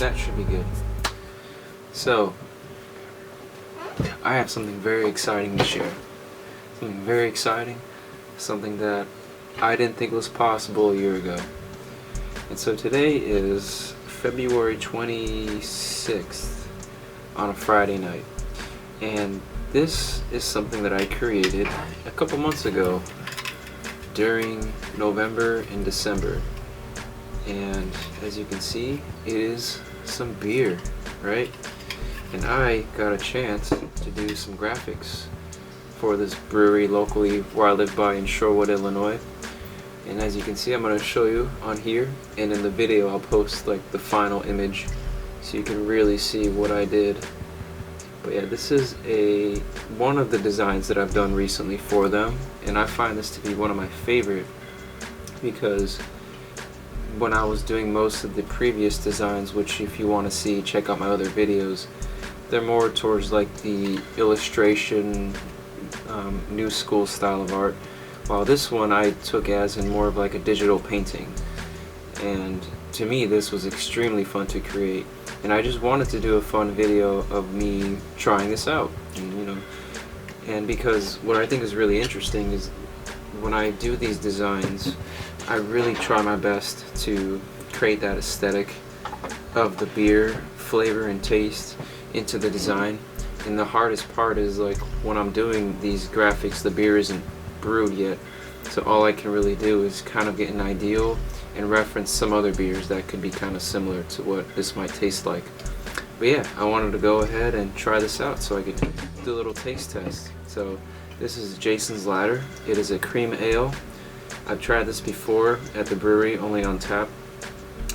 That should be good. So, I have something very exciting to share. Something very exciting. Something that I didn't think was possible a year ago. And so today is February 26th on a Friday night. And this is something that I created a couple months ago during November and December. And as you can see, it is some beer, right? And I got a chance to do some graphics for this brewery locally where I live by in Shorewood, Illinois. And as you can see, I'm going to show you on here, and in the video I'll post like the final image so you can really see what I did. But yeah, this is one of the designs that I've done recently for them, and I find this to be one of my favorite because when I was doing most of the previous designs, which if you want to see, check out my other videos, they're more towards like the illustration, new school style of art, while this one I took as in more of like a digital painting. And to me this was extremely fun to create, and I just wanted to do a fun video of me trying this out. And because what I think is really interesting is when I do these designs, I really try my best to create that aesthetic of the beer flavor and taste into the design. And the hardest part is like when I'm doing these graphics, the beer isn't brewed yet, so all I can really do is kind of get an ideal and reference some other beers that could be kind of similar to what this might taste like. But yeah, I wanted to go ahead and try this out so I could do a little taste test. So this is Jason's Ladder. It is a cream ale. I've tried this before at the brewery, only on tap,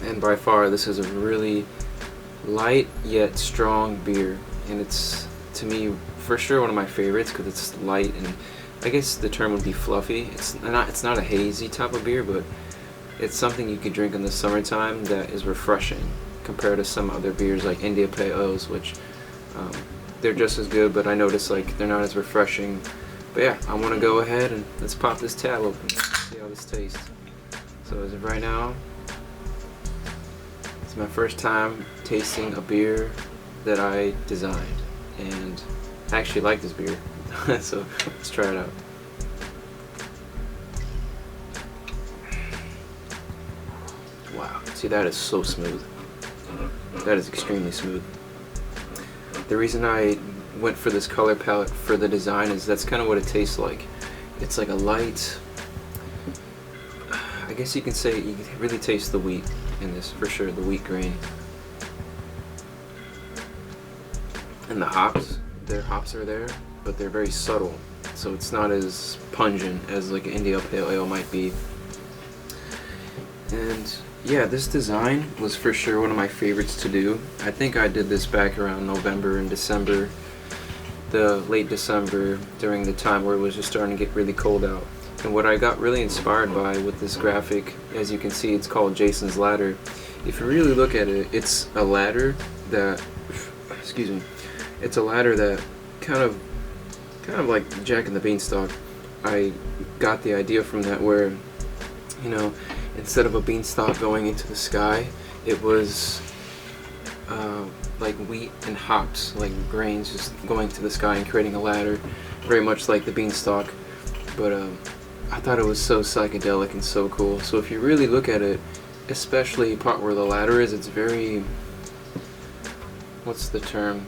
and by far this is a really light yet strong beer, and it's, to me, for sure one of my favorites because it's light, and I guess the term would be fluffy. It's not a hazy type of beer, but it's something you could drink in the summertime that is refreshing compared to some other beers like India Pale Ales, which they're just as good, but I notice like they're not as refreshing. But yeah, I want to go ahead and let's pop this tab open, see how this tastes. So as of right now, it's my first time tasting a beer that I designed, and I actually like this beer. So let's try it out. Wow, see, that is so smooth. That is extremely smooth. The reason I went for this color palette for the design is that's kind of what it tastes like. It's like a light, I guess you can say you can really taste the wheat in this, for sure, the wheat grain. And the hops, their hops are there, but they're very subtle, so it's not as pungent as like an India Pale Ale might be. And yeah, this design was for sure one of my favorites to do. I think I did this back around November and December, the late December, during the time where it was just starting to get really cold out. And what I got really inspired by with this graphic, as you can see, it's called Jason's Ladder. If you really look at it, it's a ladder that, excuse me, it's a ladder that kind of like Jack and the Beanstalk. I got the idea from that where, instead of a beanstalk going into the sky, it was like wheat and hops, like grains just going to the sky and creating a ladder, very much like the beanstalk. But I thought it was so psychedelic and so cool. So if you really look at it, especially the part where the ladder is, it's very, what's the term?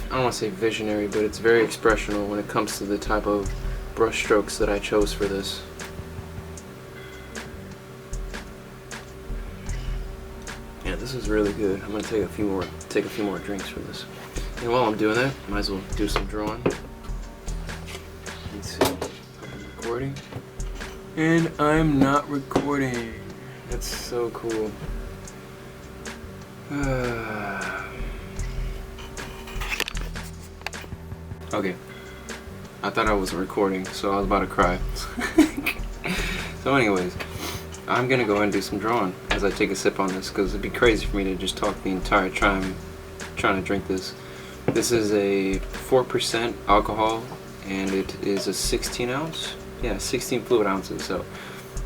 I don't want to say visionary, but it's very expressional when it comes to the type of brush strokes that I chose for this. Yeah, this is really good. I'm gonna take a few more drinks for this. And while I'm doing that, might as well do some drawing. Let's see, I'm recording, and I'm not recording. That's so cool. Okay, I thought I wasn't recording, so I was about to cry. So anyways, I'm gonna go ahead and do some drawing as I take a sip on this, because it'd be crazy for me to just talk the entire time trying to drink this. This is a 4% alcohol, and it is a 16 ounce. Yeah, 16 fluid ounces, so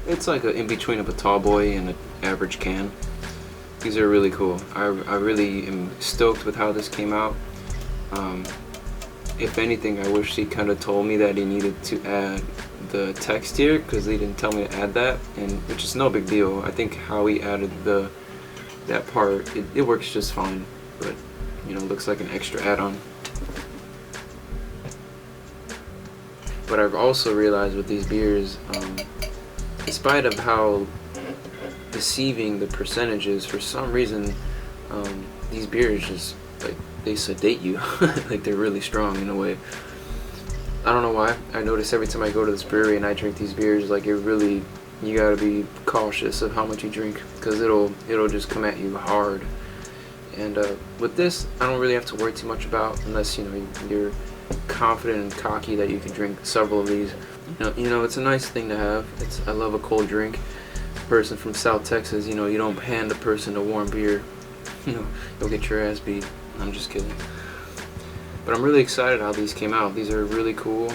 it's like in between of a tall boy and an average can. These are really cool. I really am stoked with how this came out. If anything, I wish he kind of told me that he needed to add the text here, because they didn't tell me to add that, and which is no big deal. I think how he added that part, it works just fine, but you know, looks like an extra add-on. But I've also realized with these beers, in spite of how deceiving the percentage is, for some reason these beers just, like, they sedate you. Like, they're really strong in a way. I don't know why. I notice every time I go to this brewery and I drink these beers, like, it really, you gotta be cautious of how much you drink, because it'll just come at you hard. And with this, I don't really have to worry too much about, unless, you know, you're confident and cocky that you can drink several of these. You know, it's a nice thing to have. I love a cold drink. Person from South Texas, you know, you don't hand a person a warm beer. You know, you'll get your ass beat. I'm just kidding. But I'm really excited how these came out. These are really cool.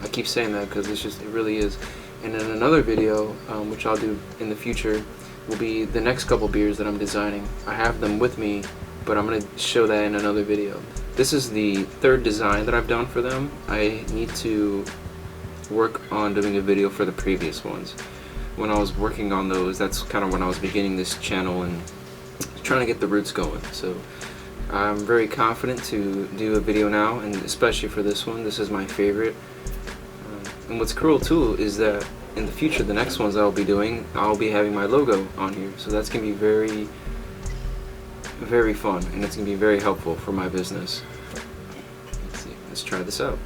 I keep saying that because it really is. And in another video, which I'll do in the future, will be the next couple beers that I'm designing. I have them with me, but I'm going to show that in another video. This is the third design that I've done for them. I need to work on doing a video for the previous ones. When I was working on those, that's kind of when I was beginning this channel and trying to get the roots going. So I'm very confident to do a video now, and especially for this one. This is my favorite. And what's cool too is that in the future, the next ones I'll be doing, I'll be having my logo on here. So that's going to be very, very fun, and it's going to be very helpful for my business. Let's see. Let's try this out.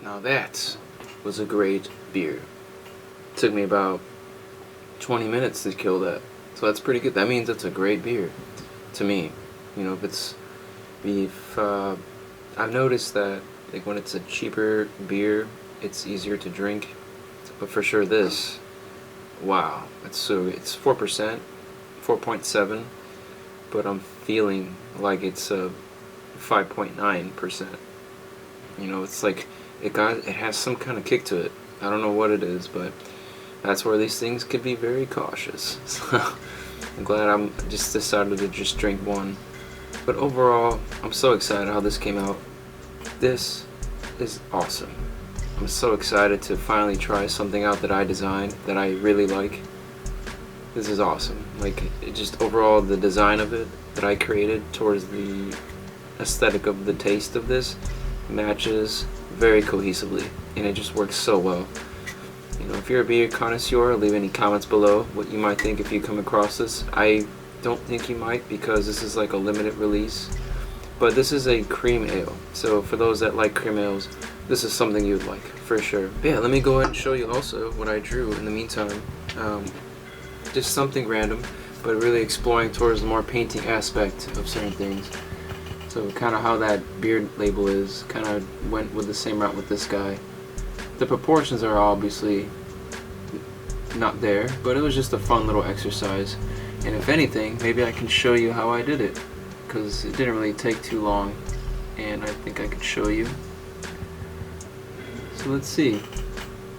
Now that was a great beer. It took me about 20 minutes to kill that. So that's pretty good. That means it's a great beer to me. You know, if I've noticed that, like, when it's a cheaper beer, it's easier to drink. But for sure this, wow, it's 4%, 4.7, but I'm feeling like it's 5.9%. You know, it's like it has some kind of kick to it. I don't know what it is, but that's where these things could be very cautious. So I'm glad I'm just decided to just drink one. But overall, I'm so excited how this came out. This is awesome. I'm so excited to finally try something out that I designed that I really like. This is awesome. Like, it just overall, the design of it that I created towards the aesthetic of the taste of this matches very cohesively, and it just works so well. You know, if you're a beer connoisseur, leave any comments below what you might think if you come across this. I don't think you might, because this is like a limited release, but this is a cream ale, so for those that like cream ales, this is something you'd like for sure. But yeah, let me go ahead and show you also what I drew in the meantime. Just something random, but really exploring towards the more painting aspect of certain things. So kind of how that beard label is, kind of went with the same route with this guy. The proportions are obviously not there, but it was just a fun little exercise. And if anything, maybe I can show you how I did it, because it didn't really take too long, and I think I could show you. So let's see.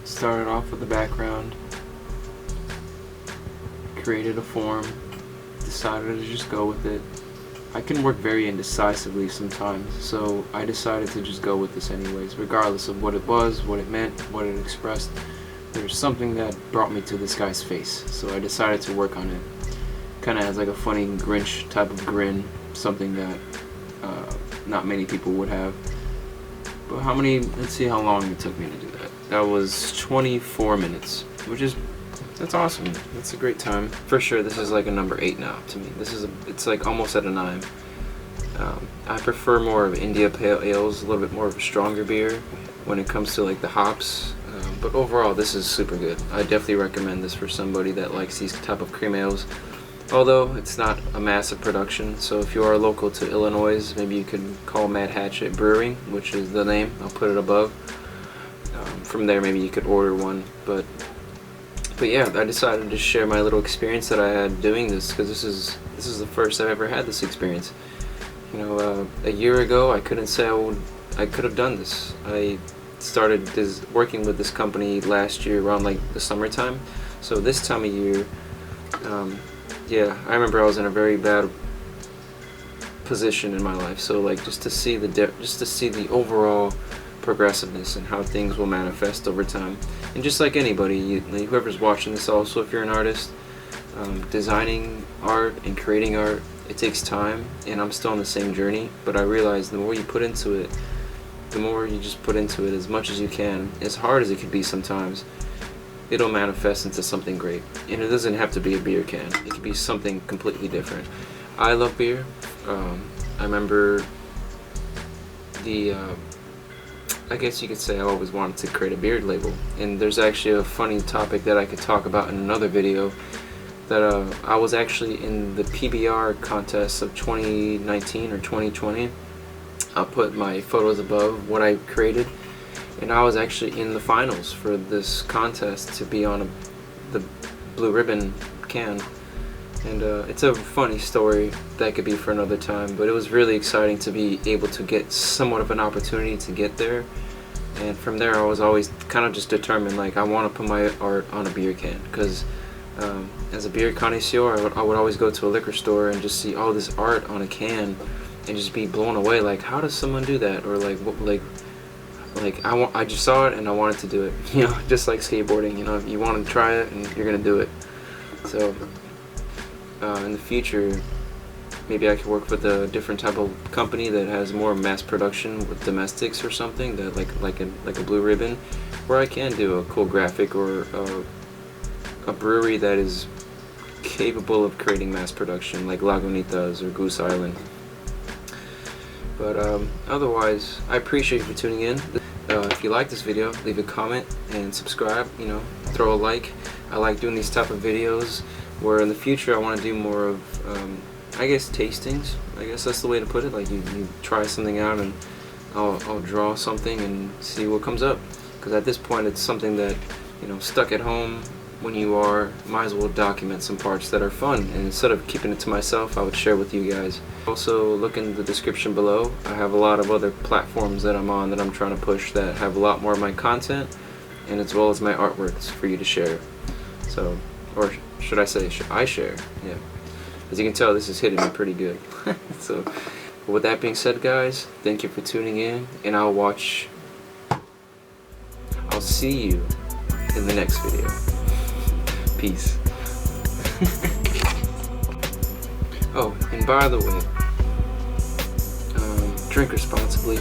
Started off with the background, created a form, decided to just go with it. I can work very indecisively sometimes, so I decided to just go with this anyways, regardless of what it was, what it meant, what it expressed. There's something that brought me to this guy's face, so I decided to work on it. Kind of has like a funny Grinch type of grin, something that not many people would have. But let's see how long it took me to do that. That was 24 minutes, that's awesome. That's a great time. For sure, this is like a number 8 now to me. It's like almost at a 9. I prefer more of India Pale Ales, a little bit more of a stronger beer when it comes to like the hops. But overall, this is super good. I definitely recommend this for somebody that likes these type of cream ales. Although it's not a massive production, so if you are local to Illinois, maybe you could call Mad Hatchet Brewing, which is the name. I'll put it above. From there, maybe you could order one. But yeah, I decided to share my little experience that I had doing this, because this is the first I've ever had this experience. You know, a year ago, I couldn't say I could have done this. I started working with this company last year around like the summertime. So this time of year, yeah, I remember I was in a very bad position in my life. So like just to see the overall progressiveness and how things will manifest over time. And just like anybody, whoever's watching this also, if you're an artist, designing art and creating art, it takes time, and I'm still on the same journey, but I realize the more you put into it, the more you just put into it as much as you can, as hard as it could be sometimes, it'll manifest into something great. And it doesn't have to be a beer can. It could be something completely different. I love beer. I remember I guess you could say I always wanted to create a beard label. And there's actually a funny topic that I could talk about in another video, that I was actually in the PBR contest of 2019 or 2020. I'll put my photos above what I created, and I was actually in the finals for this contest to be on the Blue Ribbon can. And it's a funny story that could be for another time, but it was really exciting to be able to get somewhat of an opportunity to get there. And from there I was always kind of just determined, like, I want to put my art on a beer can, because as a beer connoisseur, I would always go to a liquor store and just see all this art on a can and just be blown away, like, how does someone do that? Or like what, like I just saw it and I wanted to do it, you know, just like skateboarding, you know, if you want to try it and you're gonna do it. So in the future, maybe I could work with a different type of company that has more mass production with domestics or something, that like a Blue Ribbon, where I can do a cool graphic, or a brewery that is capable of creating mass production, like Lagunitas or Goose Island. But otherwise, I appreciate you for tuning in. If you like this video, leave a comment and subscribe, you know, throw a like. I like doing these type of videos, where in the future I want to do more of, I guess, tastings. I guess that's the way to put it. Like, you try something out, and I'll draw something and see what comes up. Because at this point, it's something that, you know, stuck at home when you are, might as well document some parts that are fun, and instead of keeping it to myself, I would share with you guys. Also, look in the description below. I have a lot of other platforms that I'm on that I'm trying to push, that have a lot more of my content, and as well as my artworks for you to share. So, or should I say, I share? Yeah. As you can tell, this is hitting me pretty good. So, with that being said, guys, thank you for tuning in, and I'll see you in the next video. Peace. Oh, and by the way, drink responsibly.